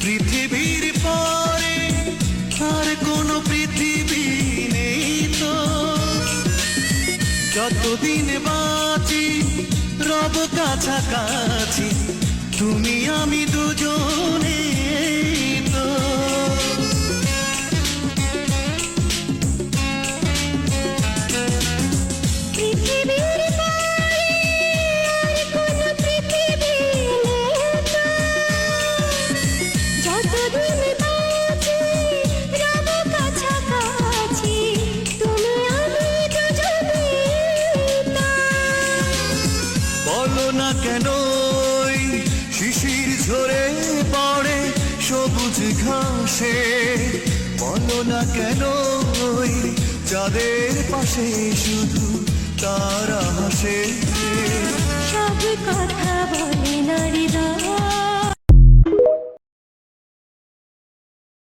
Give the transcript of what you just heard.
পৃথিবীর পরে আর কোনো পৃথিবী নেই তো, যতদিন বাঁচি রব কাছাকাছি, তুমি আমি দুজনে তো। পৃথিবীর পরে আর কোনো পৃথিবী নেই তো, যতদিন বাঁচি রব কাছাকাছি, তুমি আমি দুজনে তো। বলো না কেন ওই শিশির ঝরে পড়ে সবুজ ঘাসে, বলো না কেন ওই চাঁদের পাশে শুধু তারা হাসে। সব কথা বলে না হৃদয়,